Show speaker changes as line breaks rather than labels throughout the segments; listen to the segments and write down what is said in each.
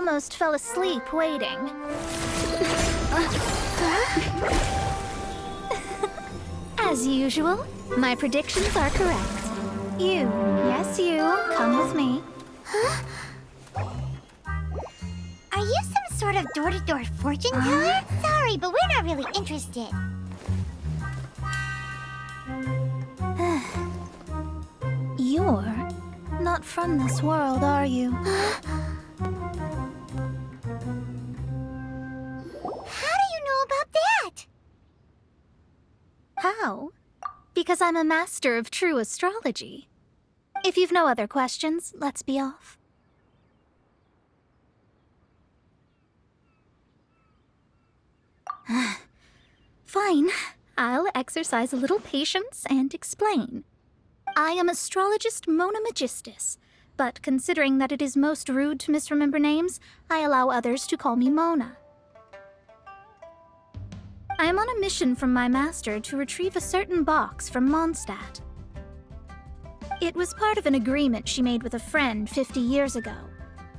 almost fell asleep waiting. As usual, my predictions are correct. You, yes you, come with me.
Are you some sort of door-to-door fortune teller? Sorry, but we're not really interested.
You're not from this world, are you?
How do you know about that?
How? Because I'm a master of true astrology. If you've no other questions, let's be off. Fine. I'll exercise a little patience and explain. I am astrologist Mona Magistus, but considering that it is most rude to misremember names, I allow others to call me Mona. I am on a mission from my master to retrieve a certain box from Mondstadt. It was part of an agreement she made with a friend 50 years ago,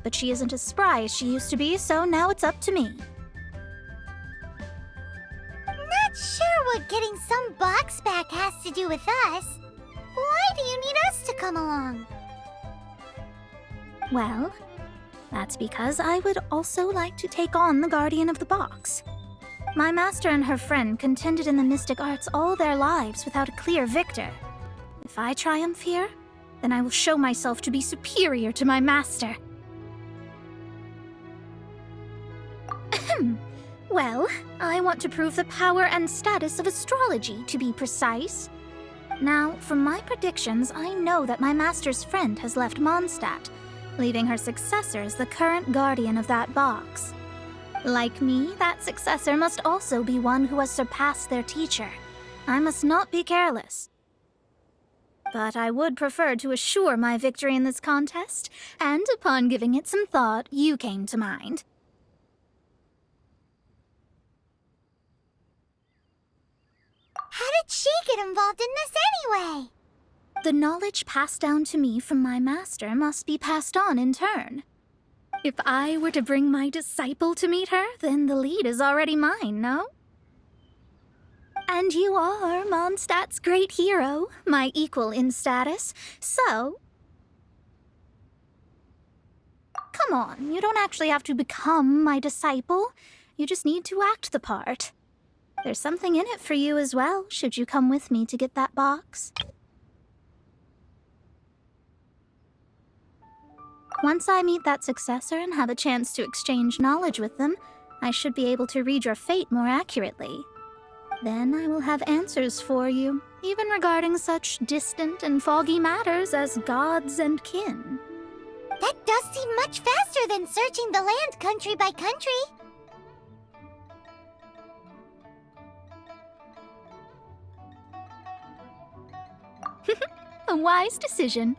but she isn't as spry as she used to be, so now it's up to me.
Not sure what getting some box back has to do with us. Why do you need us to come along?
Well, that's because I would also like to take on the Guardian of the Box. My master and her friend contended in the mystic arts all their lives without a clear victor. If I triumph here, then I will show myself to be superior to my master. Well, I want to prove the power and status of astrology, to be precise. Now, from my predictions, I know that my master's friend has left Mondstadt, leaving her successor as the current guardian of that box. Like me, that successor must also be one who has surpassed their teacher. I must not be careless. But I would prefer to assure my victory in this contest, and upon giving it some thought, you came to mind.
How did she get involved in this anyway?
The knowledge passed down to me from my master must be passed on in turn. If I were to bring my disciple to meet her, then the lead is already mine, no? And you are Mondstadt's great hero, my equal in status, so... Come on, you don't actually have to become my disciple. You just need to act the part. There's something in it for you as well, should you come with me to get that box. Once I meet that successor and have a chance to exchange knowledge with them, I should be able to read your fate more accurately. Then I will have answers for you, even regarding such distant and foggy matters as gods and kin.
That does seem much faster than searching the land country by country.
A wise decision.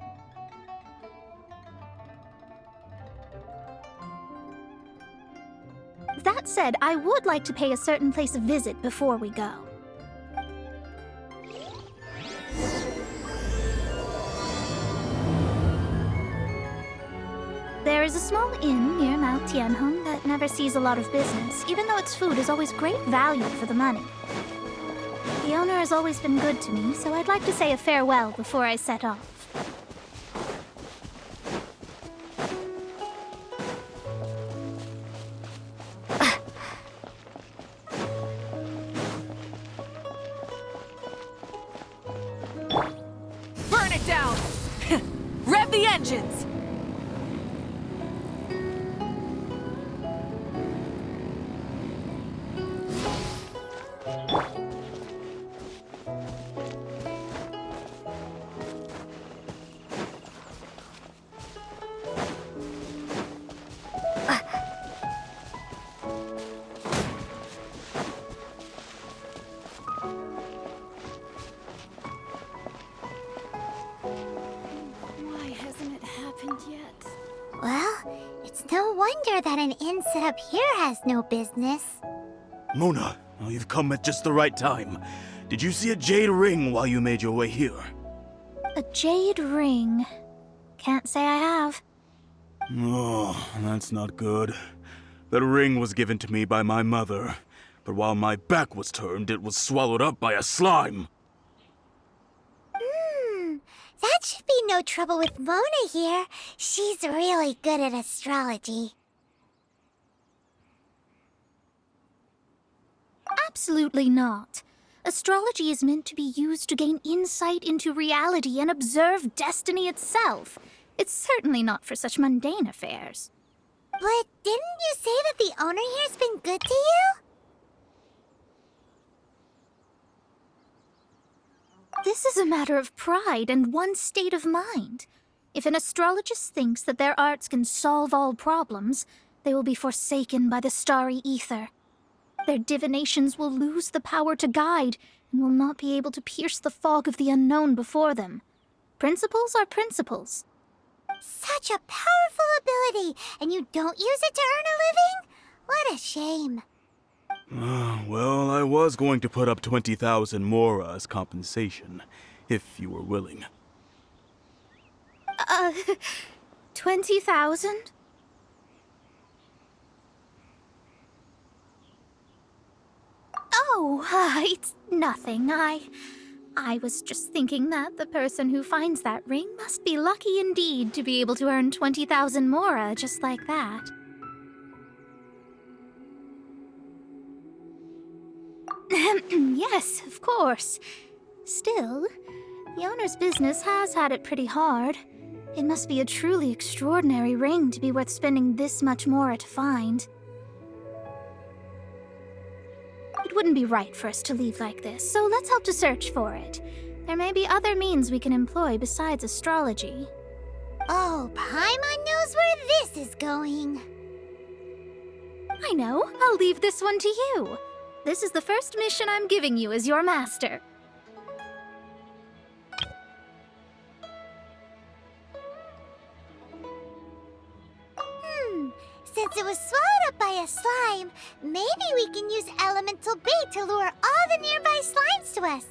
That said, I would like to pay a certain place a visit before we go. There is a small inn near Mount Tianheng that never sees a lot of business, even though its food is always great value for the money. The owner has always been good to me, so I'd like to say a farewell before I set off.
Burn it down! Rev the engines!
Well, it's no wonder that an inn set up here has no business.
Mona, oh, you've come at just the right time. Did you see a jade ring while you made your way here?
A jade ring. Can't say I have.
Oh, that's not good. That ring was given to me by my mother, but while my back was turned, it was swallowed up by a slime.
That should be no trouble with Mona here. She's really good at astrology.
Absolutely not. Astrology is meant to be used to gain insight into reality and observe destiny itself. It's certainly not for such mundane affairs.
But didn't you say that the owner here's been good to you?
This is a matter of pride and one's state of mind. If an astrologist thinks that their arts can solve all problems, they will be forsaken by the starry ether. Their divinations will lose the power to guide and will not be able to pierce the fog of the unknown before them. Principles are principles.
Such a powerful ability, and you don't use it to earn a living? What a shame.
Well, I was going to put up 20,000 mora as compensation, if you were willing.
20,000? Oh, it's nothing. I was just thinking that the person who finds that ring must be lucky indeed to be able to earn 20,000 mora just like that. Yes, of course. Still, the owner's business has had it pretty hard. It must be a truly extraordinary ring to be worth spending this much mora to find. It wouldn't be right for us to leave like this, so let's help to search for it. There may be other means we can employ besides astrology.
Oh, Paimon knows where this is going.
I know. I'll leave this one to you. This is the first mission I'm giving you as your master.
Since it was swallowed up by a slime, maybe we can use elemental bait to lure all the nearby slimes to us.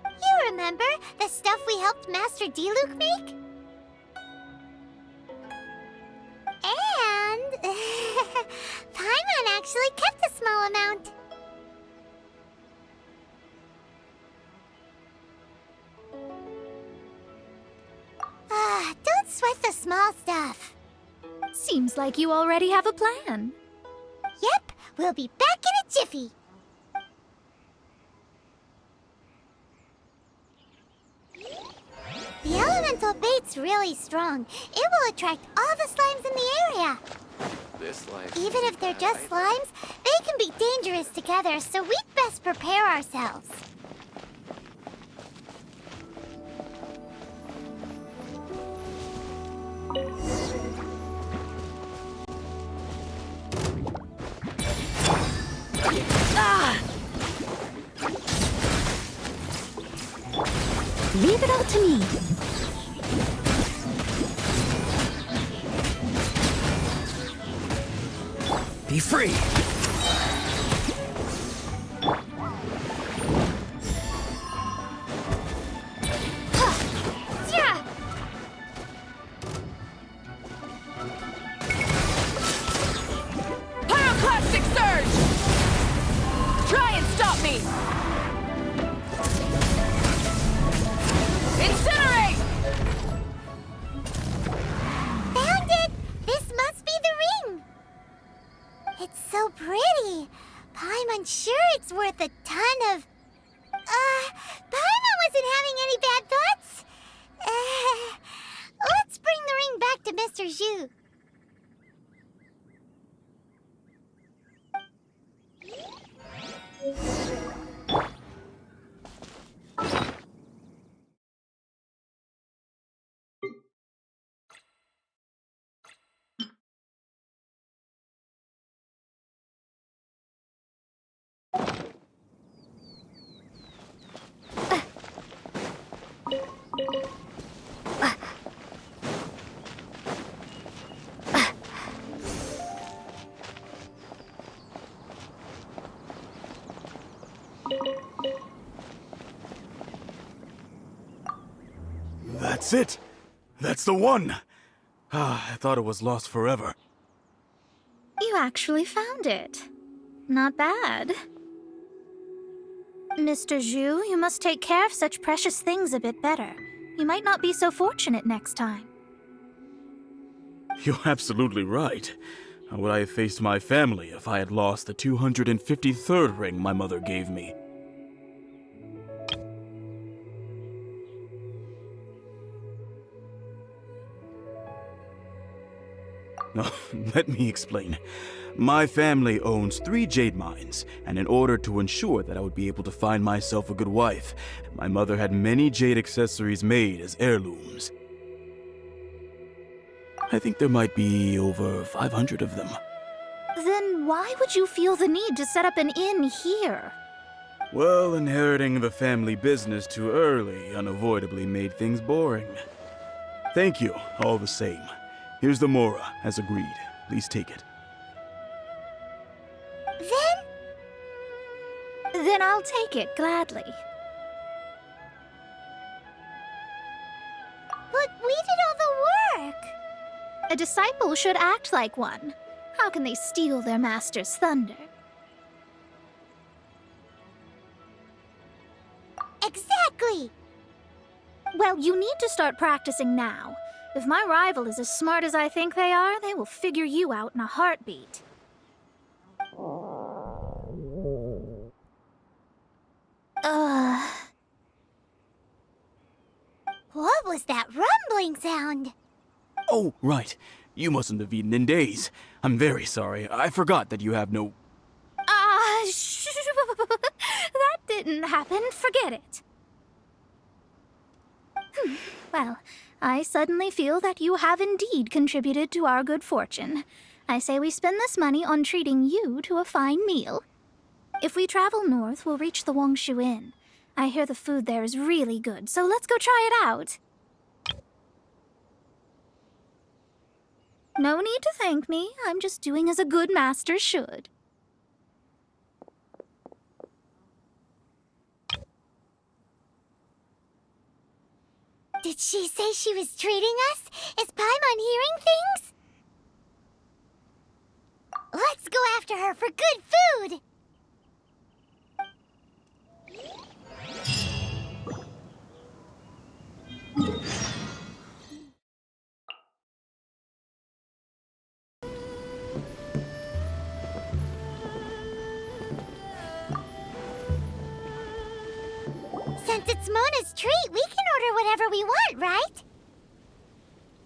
You remember the stuff we helped Master D-Luke make? And Paimon actually kept a small amount. Don't sweat the small stuff.
Seems like you already have a plan.
Yep, we'll be back in a jiffy. The elemental bait's really strong. It will attract all the slimes in the area. Even if they're just slimes, they can be dangerous together, so we'd best prepare ourselves.
Leave it all to me.
Be free!
Pyroclastic surge! Try and stop me! Incinerate!
Found it! This must be the ring! It's so pretty. Paimon's sure it's worth a ton of... Paimon wasn't having any bad thoughts. Let's bring the ring back to Mr. Zhu.
That's it! That's the one! I thought it was lost forever.
You actually found it. Not bad. Mr. Zhu, you must take care of such precious things a bit better. You might not be so fortunate next time.
You're absolutely right. How would I have faced my family if I had lost the 253rd ring my mother gave me? Oh, let me explain. My family owns 3 jade mines, and in order to ensure that I would be able to find myself a good wife, my mother had many jade accessories made as heirlooms. I think there might be over 500 of them.
Then why would you feel the need to set up an inn here?
Well, inheriting the family business too early unavoidably made things boring. Thank you, all the same. Here's the mora, as agreed. Please take it.
Then I'll take it gladly.
But we did all the work.
A disciple should act like one. How can they steal their master's thunder?
Exactly.
Well, you need to start practicing now. If my rival is as smart as I think they are, they will figure you out in a heartbeat.
What was that rumbling sound?
Oh, right. You mustn't have eaten in days. I'm very sorry. I forgot that you have no...
That didn't happen. Forget it. Well, I suddenly feel that you have indeed contributed to our good fortune. I say we spend this money on treating you to a fine meal. If we travel north, we'll reach the Wongshu Inn. I hear the food there is really good, so let's go try it out. No need to thank me. I'm just doing as a good master should.
Did she say she was treating us? Is Paimon hearing things? Let's go after her for good food! Since it's Mona's treat, we can order whatever we want, right?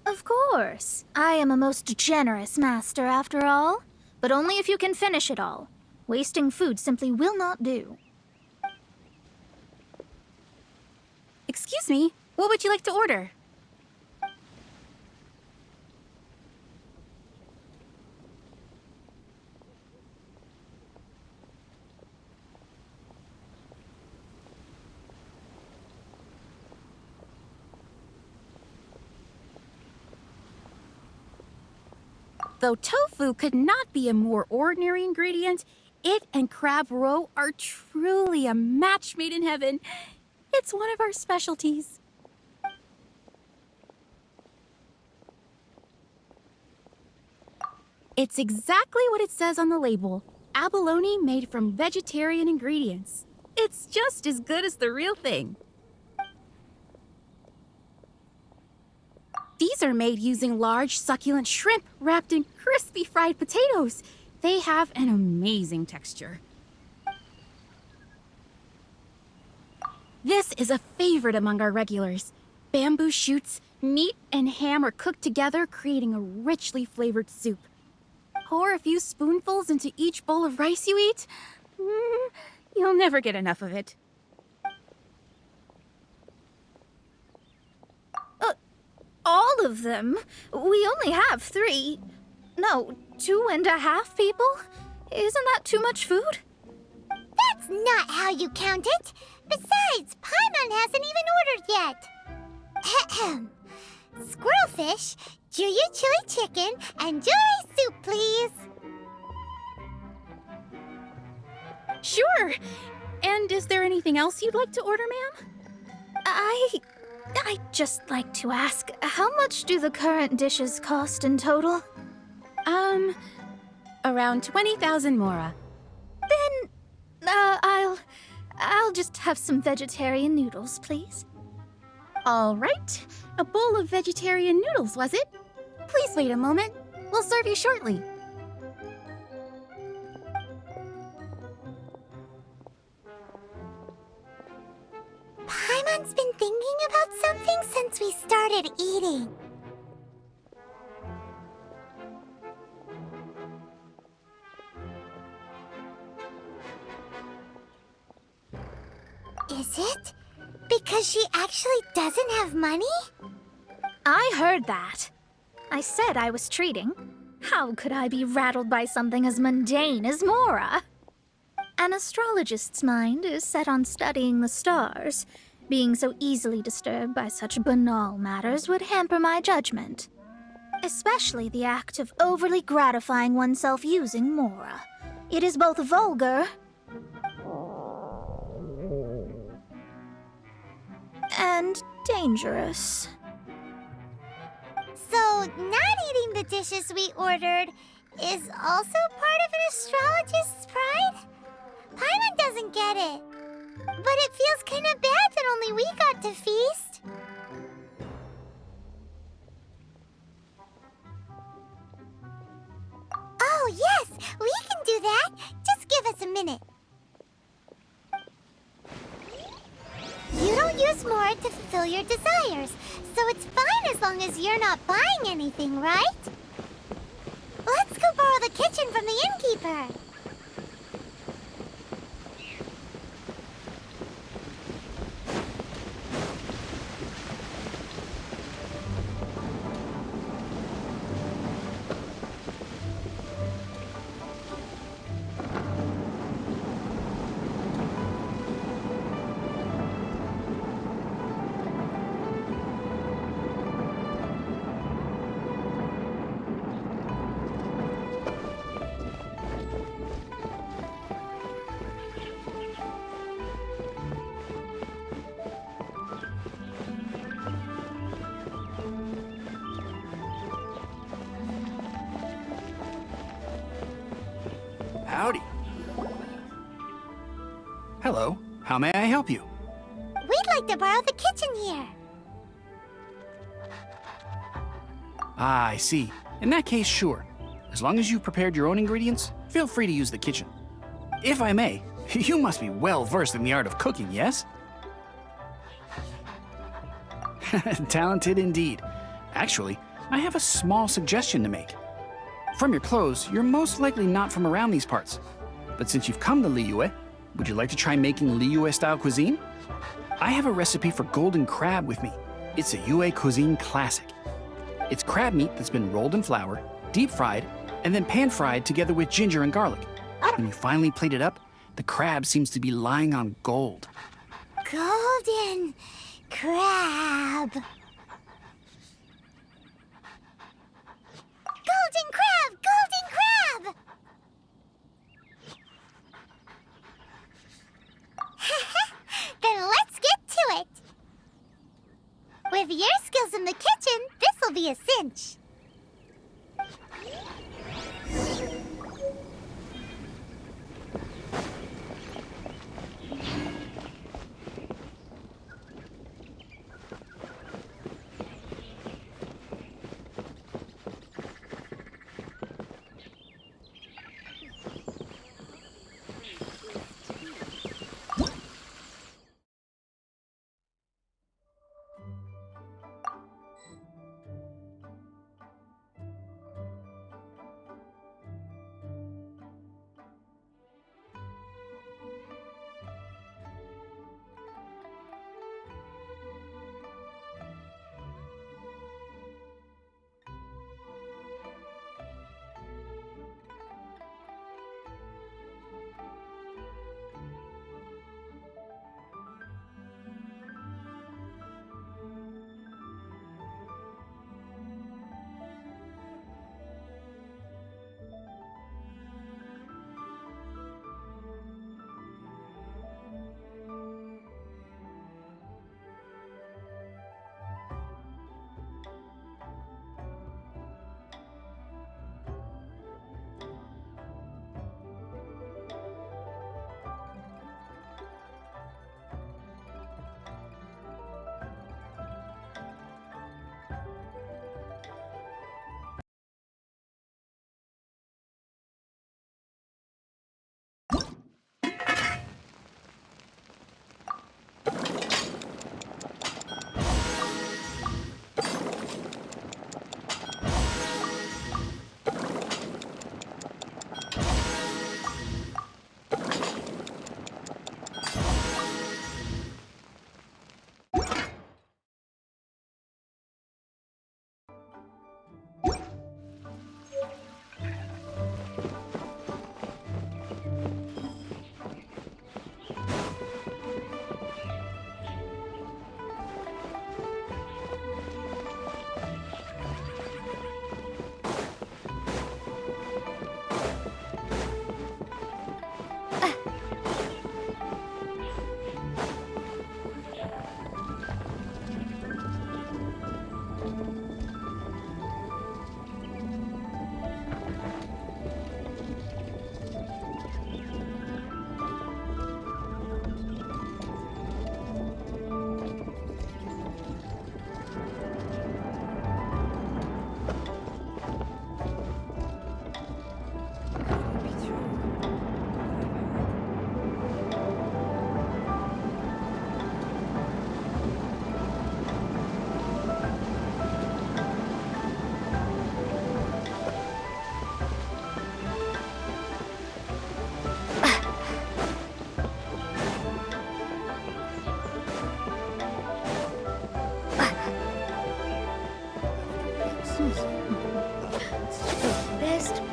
Of course. I am a most generous master, after all. But only if you can finish it all. Wasting food simply will not do.
Excuse me, what would you like to order? Though tofu could not be a more ordinary ingredient, it and crab roe are truly a match made in heaven. It's one of our specialties. It's exactly what it says on the label. Abalone made from vegetarian ingredients. It's just as good as the real thing. These are made using large, succulent shrimp wrapped in crispy fried potatoes. They have an amazing texture. This is a favorite among our regulars. Bamboo shoots, meat, and ham are cooked together, creating a richly flavored soup. Pour a few spoonfuls into each bowl of rice you eat. You'll never get enough of it.
All of them? We only have 3. No, 2.5 people? Isn't that too much food?
That's not how you count it. Besides, Paimon hasn't even ordered yet. Squirrelfish, Juyu chili chicken, and jewelry soup, please.
Sure. And is there anything else you'd like to order, ma'am?
I'd just like to ask, how much do the current dishes cost in total?
Around 20,000 mora.
Then, I'll just have some vegetarian noodles, please.
All right. A bowl of vegetarian noodles, was it? Please wait a moment. We'll serve you shortly.
Paimon's been thinking about something since we started eating. Is it? Because she actually doesn't have money?
I heard that. I said I was treating. How could I be rattled by something as mundane as Mora? An astrologist's mind is set on studying the stars. Being so easily disturbed by such banal matters would hamper my judgment. Especially the act of overly gratifying oneself using Mora. It is both vulgar and dangerous.
So, not eating the dishes we ordered is also part of an astrologist's pride? Paimon doesn't get it. But it feels kind of bad that only we got to feast. Oh, yes! We can do that! Just give us a minute. You don't use more to fulfill your desires, so it's fine as long as you're not buying anything, right? Let's go borrow the kitchen from the innkeeper.
Howdy. Hello. How may I help you?
We'd like to borrow the kitchen here.
Ah, I see. In that case, sure. As long as you've prepared your own ingredients, feel free to use the kitchen. If I may, you must be well versed in the art of cooking, yes? Talented indeed. Actually, I have a small suggestion to make. From your clothes, you're most likely not from around these parts. But since you've come to Liyue, would you like to try making Liyue-style cuisine? I have a recipe for golden crab with me. It's a Yue cuisine classic. It's crab meat that's been rolled in flour, deep fried, and then pan fried together with ginger and garlic. When you finally plate it up, the crab seems to be lying on gold.
Golden crab. Golden crab! Golden crab! Then let's get to it. With your skills in the kitchen, this'll be a cinch.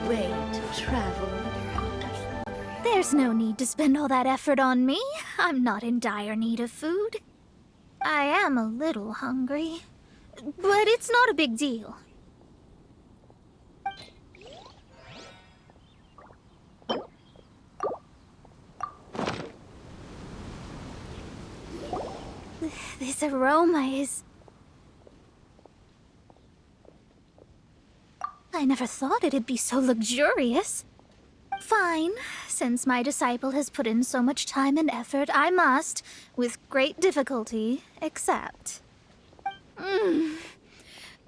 way to travel.
There's no need to spend all that effort on me. I'm not in dire need of food. I am a little hungry, but it's not a big deal. This aroma is... I never thought it'd be so luxurious. Fine. Since my disciple has put in so much time and effort, I must, with great difficulty, accept.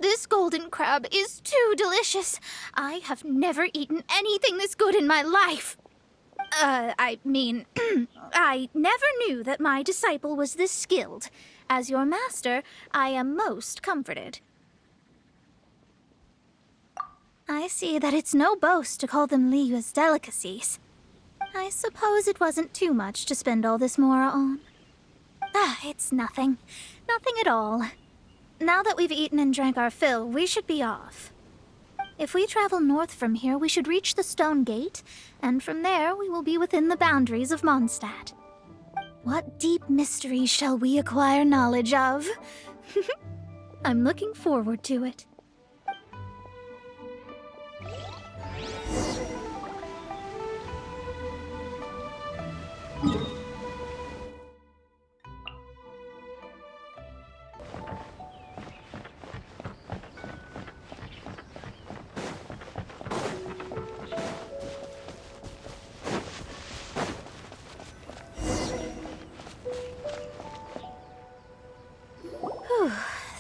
This golden crab is too delicious. I have never eaten anything this good in my life. I mean, I never knew that my disciple was this skilled. As your master, I am most comforted. I see that it's no boast to call them Liyue's delicacies. I suppose it wasn't too much to spend all this mora on. It's nothing. Nothing at all. Now that we've eaten and drank our fill, we should be off. If we travel north from here, we should reach the Stone Gate, and from there we will be within the boundaries of Mondstadt. What deep mystery shall we acquire knowledge of? I'm looking forward to it.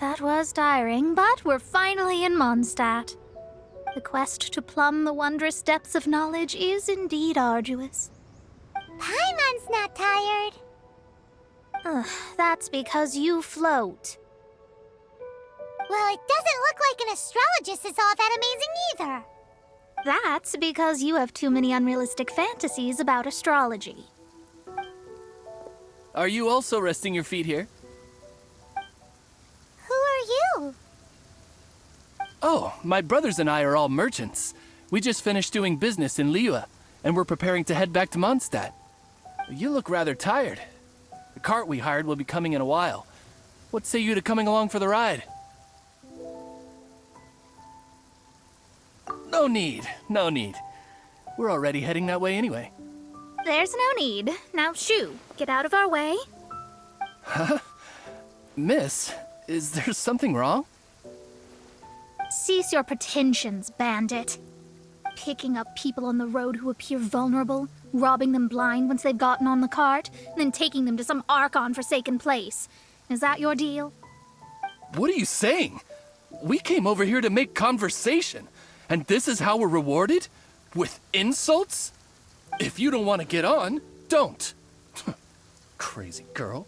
That was tiring, but we're finally in Mondstadt. The quest to plumb the wondrous depths of knowledge is indeed arduous.
Paimon's not tired.
That's because you float.
Well, it doesn't look like an astrologist is all that amazing either.
That's because you have too many unrealistic fantasies about astrology.
Are you also resting your feet here?
Who are you?
Oh, my brothers and I are all merchants. We just finished doing business in Liyue, and we're preparing to head back to Mondstadt. You look rather tired. The cart we hired will be coming in a while. What say you to coming along for the ride? No need, no need. We're already heading that way anyway.
There's no need. Now shoo, get out of our way.
Miss, is there something wrong?
Cease your pretensions, bandit. Picking up people on the road who appear vulnerable, robbing them blind once they've gotten on the cart, and then taking them to some Archon-forsaken place. Is that your deal?
What are you saying? We came over here to make conversation, and this is how we're rewarded? With insults? If you don't want to get on, don't. Crazy girl.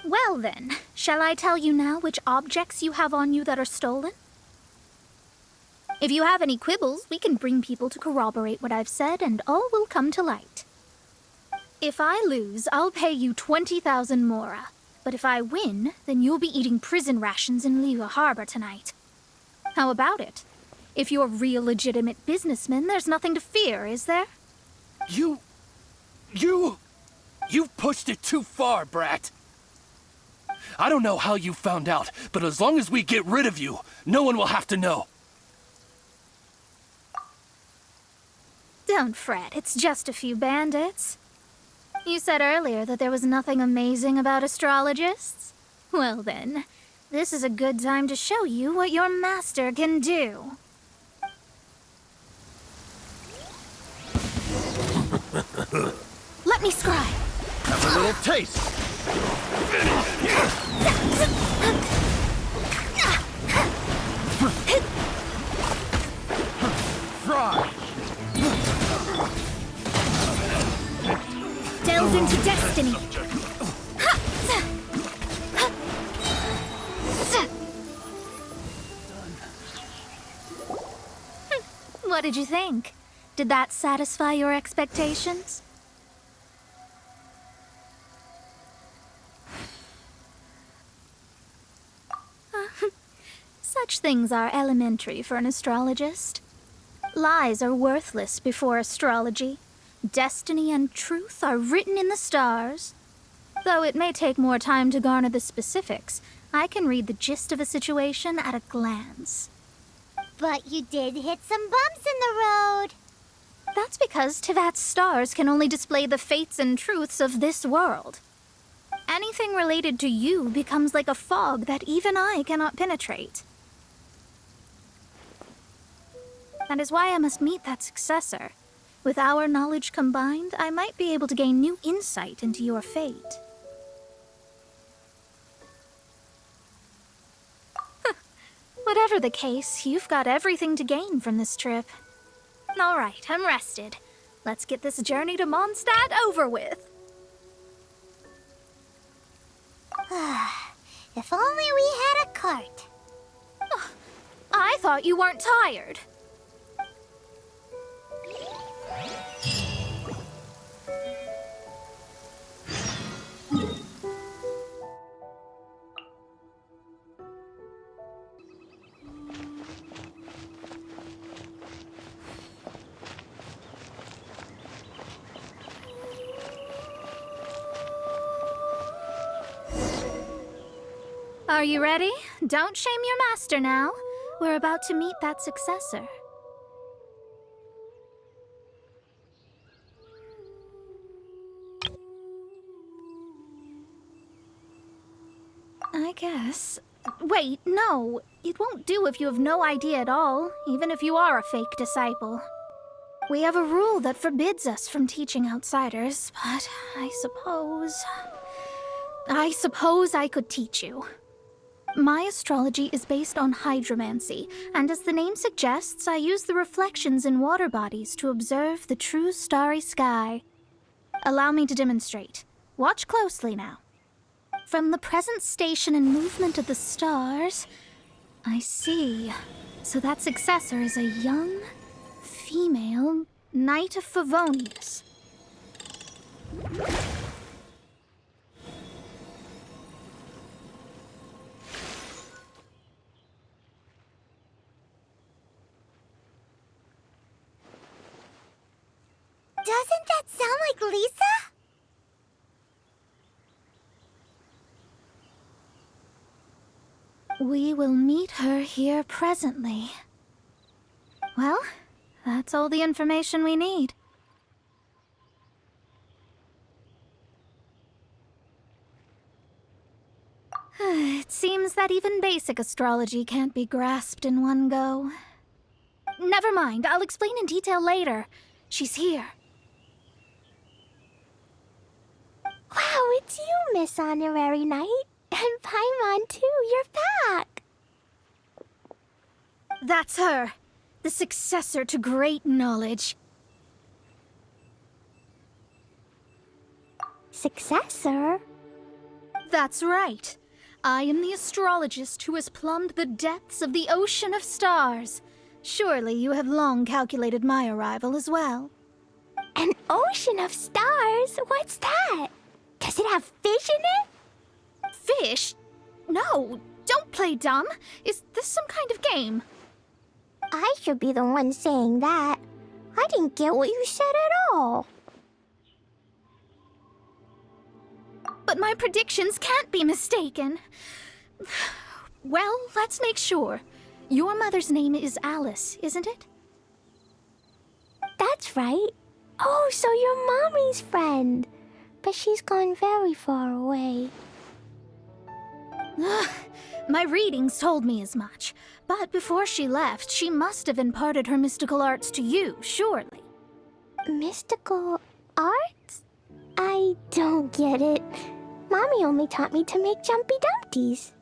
Well then, shall I tell you now which objects you have on you that are stolen? If you have any quibbles, we can bring people to corroborate what I've said, and all will come to light. If I lose, I'll pay you 20,000 mora. But if I win, then you'll be eating prison rations in Liyue Harbor tonight. How about it? If you're real legitimate businessmen, there's nothing to fear, is there?
You've pushed it too far, brat. I don't know how you found out, but as long as we get rid of you, no one will have to know.
Don't fret, it's just a few bandits. You said earlier that there was nothing amazing about astrologists? Well then, this is a good time to show you what your master can do. Let me scry.
Have a little taste. Fry.
Delve into destiny. What did you think? Did that satisfy your expectations? Such things are elementary for an astrologist. Lies are worthless before astrology. Destiny and truth are written in the stars. Though it may take more time to garner the specifics, I can read the gist of a situation at a glance.
But you did hit some bumps in the road.
That's because Tivat's stars can only display the fates and truths of this world. Anything related to you becomes like a fog that even I cannot penetrate. That is why I must meet that successor. With our knowledge combined, I might be able to gain new insight into your fate. Whatever the case, you've got everything to gain from this trip. All right, I'm rested. Let's get this journey to Mondstadt over with.
If only we had a cart.
I thought you weren't tired. Are you ready? Don't shame your master now. We're about to meet that successor. I guess. Wait, no. It won't do if you have no idea at all, even if you are a fake disciple. We have a rule that forbids us from teaching outsiders, but I suppose I could teach you. My astrology is based on hydromancy, and as the name suggests, I use the reflections in water bodies to observe the true starry sky. Allow me to demonstrate. Watch closely now. From the present station and movement of the stars, I see. So that successor is a young, female Knight of Favonius.
Doesn't that sound like Lisa?
We will meet her here presently. Well, that's all the information we need. It seems that even basic astrology can't be grasped in one go. Never mind, I'll explain in detail later. She's here.
Wow, it's you, Miss Honorary Knight. And Paimon, too. You're back.
That's her. The successor to great knowledge.
Successor?
That's right. I am the astrologist who has plumbed the depths of the ocean of stars. Surely you have long calculated my arrival as well.
An ocean of stars? What's that? Does it have fish in it?
Fish? No, don't play dumb. Is this some kind of game?
I should be the one saying that. I didn't get what you said at all.
But my predictions can't be mistaken. Well, let's make sure. Your mother's name is Alice, isn't it?
That's right. Oh, so you're Mommy's friend. But she's gone very far away.
My readings told me as much. But before she left, she must have imparted her mystical arts to you, surely.
Mystical arts? I don't get it. Mommy only taught me to make Jumpy Dumpties.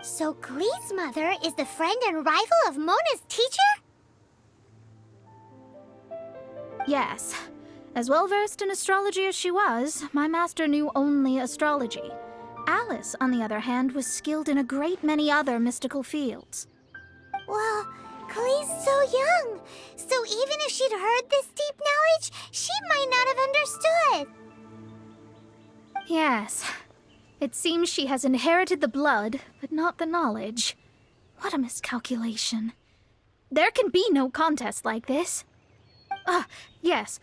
So Glee's mother is the friend and rival of Mona's teacher?
Yes. As well-versed in astrology as she was, my master knew only astrology. Alice, on the other hand, was skilled in a great many other mystical fields.
Well, Glee's so young. So even if she'd heard this deep knowledge, she might not have understood.
Yes. It seems she has inherited the blood, but not the knowledge. What a miscalculation. There can be no contest like this. Yes.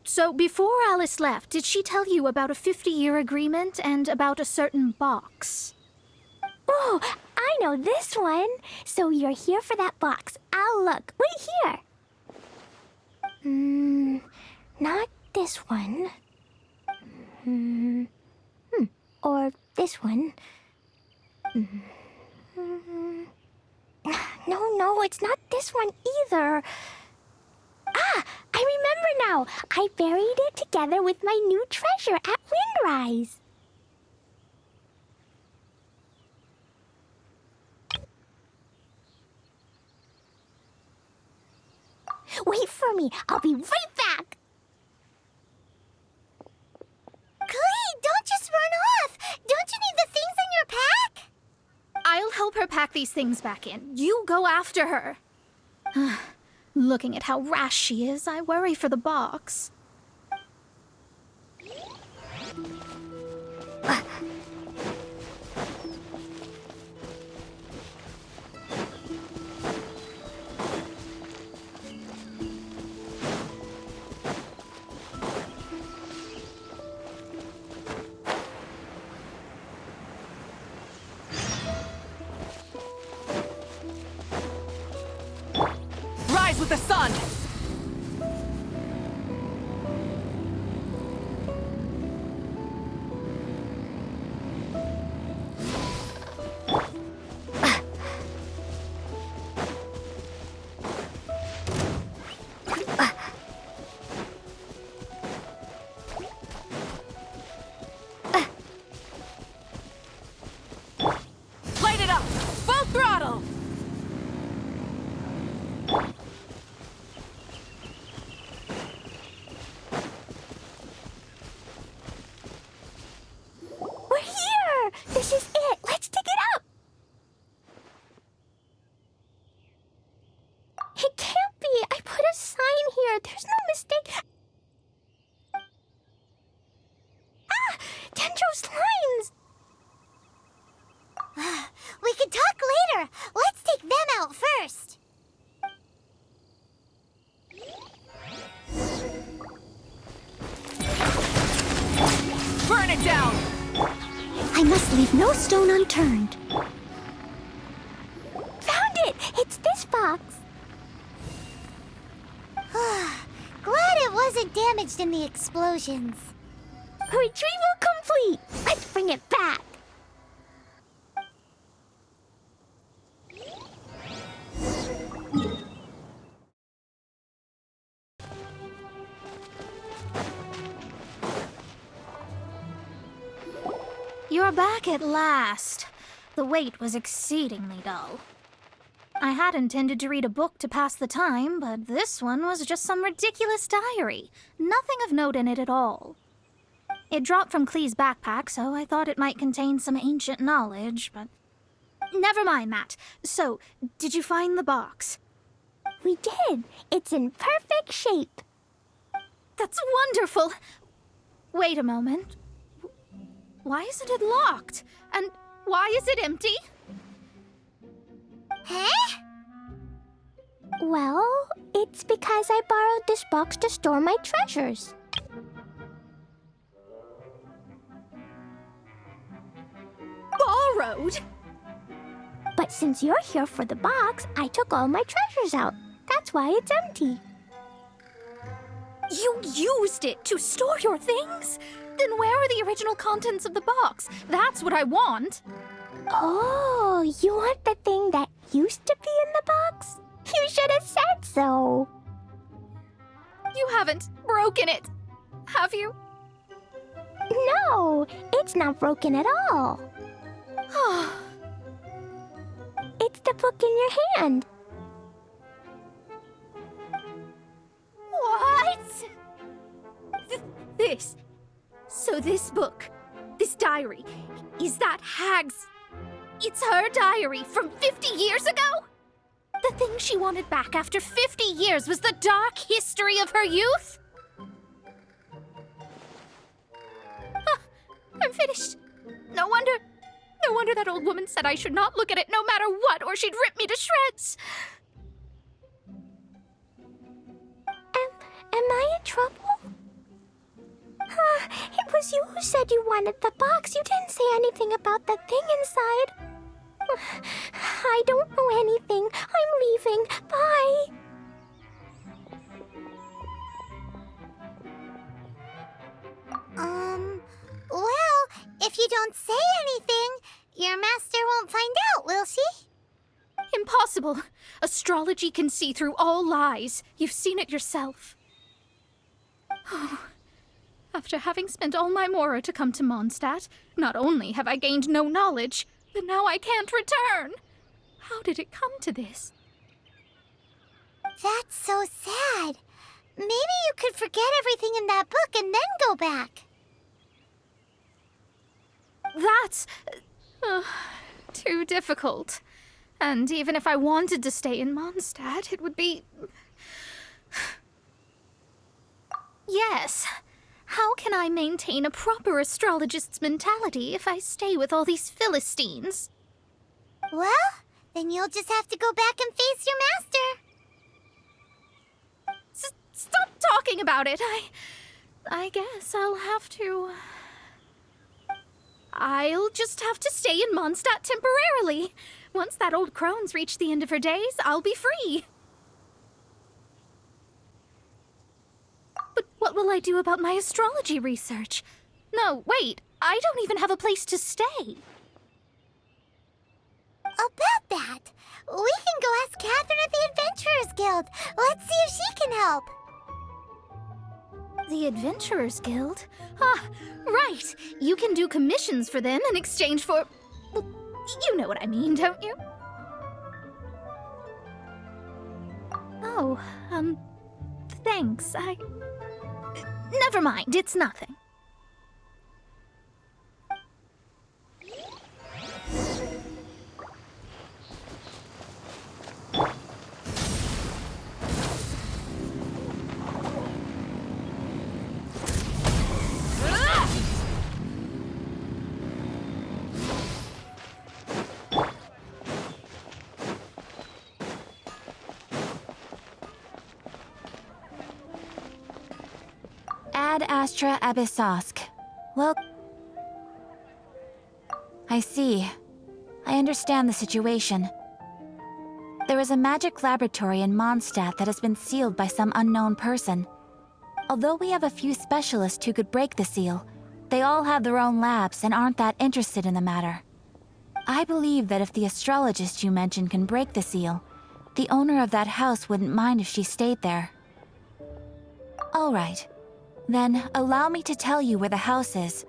So before Alice left, did she tell you about a 50-year agreement and about a certain box?
Oh, I know this one. So you're here for that box. I'll look. Wait here. Not this one. Or this one. No, it's not this one either. Ah, I remember now. I buried it together with my new treasure at Windrise. Wait for me. I'll be right back. Clee, don't just run off. Don't you need the things in your pack?
I'll help her pack these things back in. You go after her. Looking at how rash she is, I worry for the box.
Rise with the sun! Light it up! Full throttle!
We're here. This is it. Let's dig it up. It can't be. I put a sign here. There's no mistake. Ah! Dendro's lines! We can talk later. Let's take them out first.
Burn it down!
I must leave no stone unturned. Found it! It's this box. Glad it wasn't damaged in the explosions. Retrieval complete! Let's bring it back.
You're back at last. The wait was exceedingly dull. I had intended to read a book to pass the time, but this one was just some ridiculous diary. Nothing of note in it at all. It dropped from Clee's backpack, so I thought it might contain some ancient knowledge, but... Never mind that. So, did you find the box?
We did. It's in perfect shape.
That's wonderful! Wait a moment. Why isn't it locked? And why is it empty?
Huh? Well, it's because I borrowed this box to store my treasures.
Borrowed?
But since you're here for the box, I took all my treasures out. That's why it's empty.
You used it to store your things? Then where are the original contents of the box? That's what I want.
Oh, you want the thing that used to be in the box? You should have said so.
You haven't broken it, have you?
No, it's not broken at all. It's the book in your hand.
What? This. So this book, this diary, is that Hag's... It's her diary from 50 years ago? The thing she wanted back after 50 years was the dark history of her youth? I'm finished. No wonder that old woman said I should not look at it no matter what, or she'd rip me to shreds.
Am I in trouble? It was you who said you wanted the box. You didn't say anything about the thing inside. I don't know anything. I'm leaving. Bye. Well, if you don't say anything, your master won't find out, will she?
Impossible. Astrology can see through all lies. You've seen it yourself. After having spent all my mora to come to Mondstadt, not only have I gained no knowledge, but now I can't return. How did it come to this?
That's so sad. Maybe you could forget everything in that book and then go back.
That's too difficult. And even if I wanted to stay in Mondstadt, it would be... Yes. How can I maintain a proper astrologist's mentality if I stay with all these Philistines?
Well, then you'll just have to go back and face your master.
Stop talking about it. I guess I'll have to... I'll just have to stay in Mondstadt temporarily. Once that old crone's reached the end of her days, I'll be free. But what will I do about my astrology research? No, wait, I don't even have a place to stay.
About that, we can go ask Catherine at the Adventurers Guild. Let's see if she can help.
The Adventurers Guild? Ah, right. You can do commissions for them in exchange for... Well, you know what I mean, don't you? Oh, thanks. Never mind, it's nothing.
Ad Astra Abyssosk. Well... I see. I understand the situation. There is a magic laboratory in Mondstadt that has been sealed by some unknown person. Although we have a few specialists who could break the seal, they all have their own labs and aren't that interested in the matter. I believe that if the astrologist you mentioned can break the seal, the owner of that house wouldn't mind if she stayed there. All right. Then, allow me to tell you where the house is.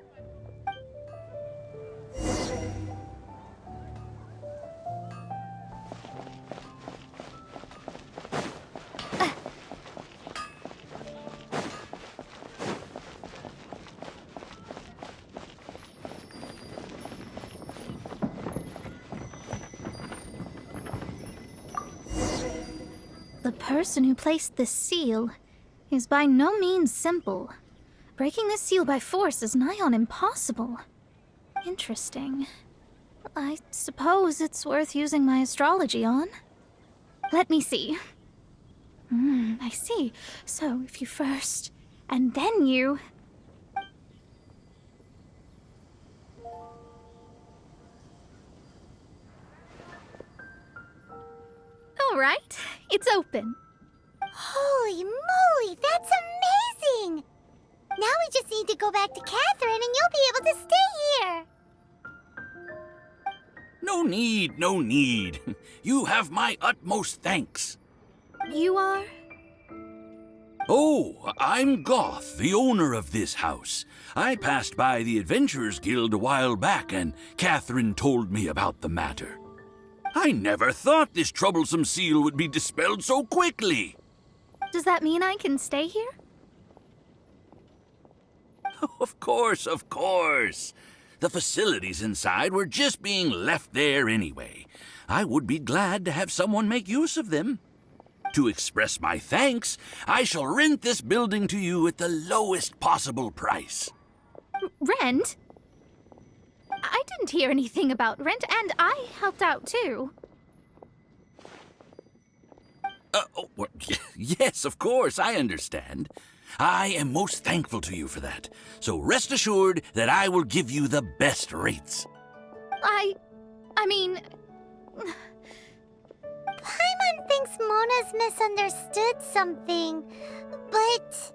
The person who placed this seal is by no means simple. Breaking this seal by force is nigh on impossible. Interesting. I suppose it's worth using my astrology on. Let me see. I see. So if you first, and then you... All right, it's open.
Holy moly, that's amazing! Now we just need to go back to Catherine and you'll be able to stay here.
No need, no need. You have my utmost thanks.
You are?
Oh, I'm Goth, the owner of this house. I passed by the Adventurers Guild a while back, and Catherine told me about the matter. I never thought this troublesome seal would be dispelled so quickly.
Does that mean I can stay here?
Of course, of course. The facilities inside were just being left there anyway. I would be glad to have someone make use of them. To express my thanks, I shall rent this building to you at the lowest possible price.
Rent? I didn't hear anything about rent, and I helped out too.
Yes, of course, I understand. I am most thankful to you for that. So rest assured that I will give you the best rates.
I mean,
Paimon thinks Mona's misunderstood something, but...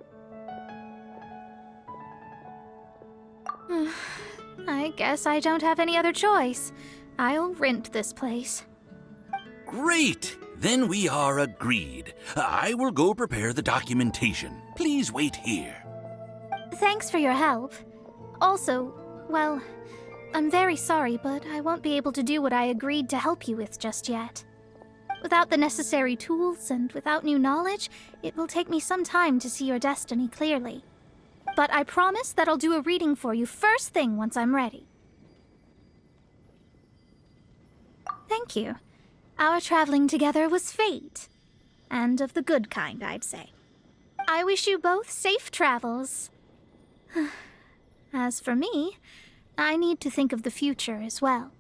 I guess I don't have any other choice. I'll rent this place.
Great! Then we are agreed. I will go prepare the documentation. Please wait here.
Thanks for your help. Also, well, I'm very sorry, but I won't be able to do what I agreed to help you with just yet. Without the necessary tools and without new knowledge, it will take me some time to see your destiny clearly. But I promise that I'll do a reading for you first thing once I'm ready. Thank you. Our traveling together was fate. And of the good kind, I'd say. I wish you both safe travels. As for me, I need to think of the future as well.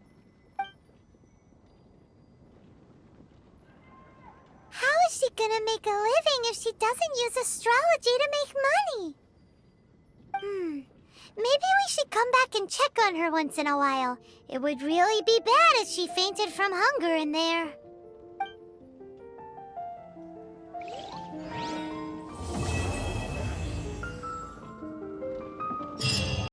How is she gonna make a living if she doesn't use astrology to make money? Maybe we should come back and check on her once in a while. It would really be bad if she fainted from hunger in there.